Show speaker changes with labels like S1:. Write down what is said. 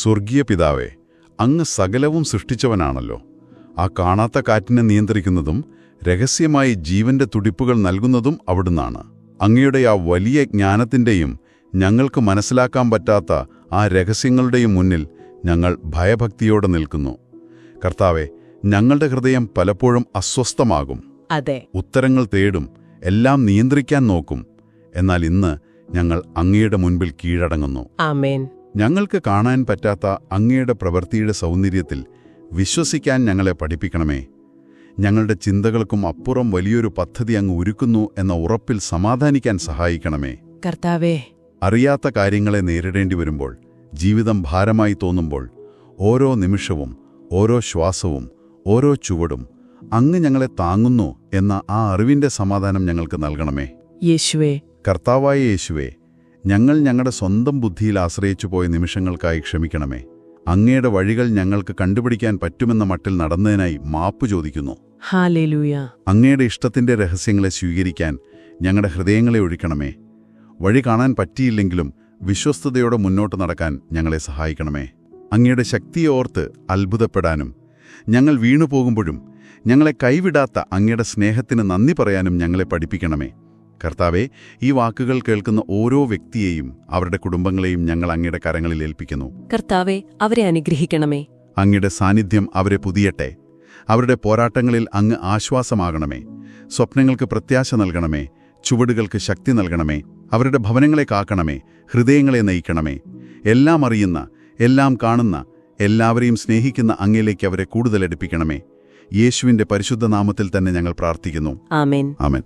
S1: സ്വർഗീയ പിതാവേ, അങ്ങ് സകലവും സൃഷ്ടിച്ചവനാണല്ലോ. ആ കാണാത്ത കാറ്റിനെ നിയന്ത്രിക്കുന്നതും രഹസ്യമായി ജീവന്റെ തുടിപ്പുകൾ നൽകുന്നതും അവിടുന്നാണ്. അങ്ങയുടെ ആ വലിയ ജ്ഞാനത്തിൻ്റെയും ഞങ്ങൾക്ക് മനസ്സിലാക്കാൻ പറ്റാത്ത ആ രഹസ്യങ്ങളുടെയും മുന്നിൽ ഞങ്ങൾ ഭയഭക്തിയോടെ നിൽക്കുന്നു. കർത്താവെ, ഞങ്ങളുടെ ഹൃദയം പലപ്പോഴും അസ്വസ്ഥമാകും.
S2: അതെ,
S1: ഉത്തരങ്ങൾ തേടും, എല്ലാം നിയന്ത്രിക്കാൻ നോക്കും. എന്നാൽ ഇന്ന് ഞങ്ങൾ അങ്ങയുടെ മുൻപിൽ കീഴടങ്ങുന്നു.
S2: ആമേൻ.
S1: ഞങ്ങൾക്ക് കാണാൻ പറ്റാത്ത അങ്ങയുടെ പ്രവൃത്തിയുടെ സൗന്ദര്യത്തിൽ വിശ്വസിക്കാൻ ഞങ്ങളെ പഠിപ്പിക്കണമേ. ഞങ്ങളുടെ ചിന്തകൾക്കും അപ്പുറം വലിയൊരു പദ്ധതി അങ്ങ് ഒരുക്കുന്നു എന്ന ഉറപ്പിൽ സമാധാനിക്കാൻ സഹായിക്കണമേ.
S2: കർത്താവേ,
S1: അറിയാത്ത കാര്യങ്ങളെ നേരിടേണ്ടി വരുമ്പോൾ, ജീവിതം ഭാരമായി തോന്നുമ്പോൾ, ഓരോ നിമിഷവും, ഓരോ ശ്വാസവും, ഓരോ ചുവടും അങ്ങ് ഞങ്ങളെ താങ്ങുന്നു എന്ന ആ അറിവിന്റെ സമാധാനം ഞങ്ങൾക്ക് നൽകണമേ.
S2: യേശുവേ,
S1: കർത്താവായ യേശുവേ, ഞങ്ങൾ ഞങ്ങളുടെ സ്വന്തം ബുദ്ധിയിൽ ആശ്രയിച്ചു പോയ നിമിഷങ്ങൾക്കായി ക്ഷമിക്കണമേ. അങ്ങയുടെ വഴികൾ ഞങ്ങൾക്ക് കണ്ടുപിടിക്കാൻ പറ്റുമെന്ന മട്ടിൽ നടന്നതിനായി മാപ്പ് ചോദിക്കുന്നു.
S2: ഹല്ലേലൂയ.
S1: അങ്ങയുടെ ഇഷ്ടത്തിന്റെ രഹസ്യങ്ങളെ സ്വീകരിക്കാൻ ഞങ്ങളുടെ ഹൃദയങ്ങളെ ഒഴിക്കണമേ. വഴി കാണാൻ പറ്റിയില്ലെങ്കിലും വിശ്വസ്തയോടെ മുന്നോട്ട് നടക്കാൻ ഞങ്ങളെ സഹായിക്കണമേ. അങ്ങയുടെ ശക്തിയെ ഓർത്ത് അത്ഭുതപ്പെടാനും ഞങ്ങൾ വീണുപോകുമ്പോഴും ഞങ്ങളെ കൈവിടാത്ത അങ്ങയുടെ സ്നേഹത്തിന് നന്ദി പറയാനും ഞങ്ങളെ പഠിപ്പിക്കണമേ. കർത്താവെ, ഈ വാക്കുകൾ കേൾക്കുന്ന ഓരോ വ്യക്തിയെയും അവരുടെ കുടുംബങ്ങളെയും ഞങ്ങൾ അങ്ങയുടെ കരങ്ങളിൽ ഏൽപ്പിക്കുന്നു.
S2: കർത്താവെ, അവരെ അനുഗ്രഹിക്കണമേ.
S1: അങ്ങയുടെ സാന്നിധ്യം അവരെ പുതിയട്ടെ. അവരുടെ പോരാട്ടങ്ങളിൽ അങ്ങ് ആശ്വാസമാകണമേ. സ്വപ്നങ്ങൾക്ക് പ്രത്യാശ നൽകണമേ. ചുവടുകൾക്ക് ശക്തി നൽകണമേ. അവരുടെ ഭവനങ്ങളെ കാക്കണമേ. ഹൃദയങ്ങളെ നയിക്കണമേ. എല്ലാം അറിയുന്ന, എല്ലാം കാണുന്ന, എല്ലാവരെയും സ്നേഹിക്കുന്ന അങ്ങയിലേക്ക് അവരെ കൂടുതൽ അടുപ്പിക്കണമേ. യേശുവിന്റെ പരിശുദ്ധ നാമത്തിൽ തന്നെ ഞങ്ങൾ പ്രാർത്ഥിക്കുന്നു.
S2: ആമേൻ.
S1: ആമേൻ.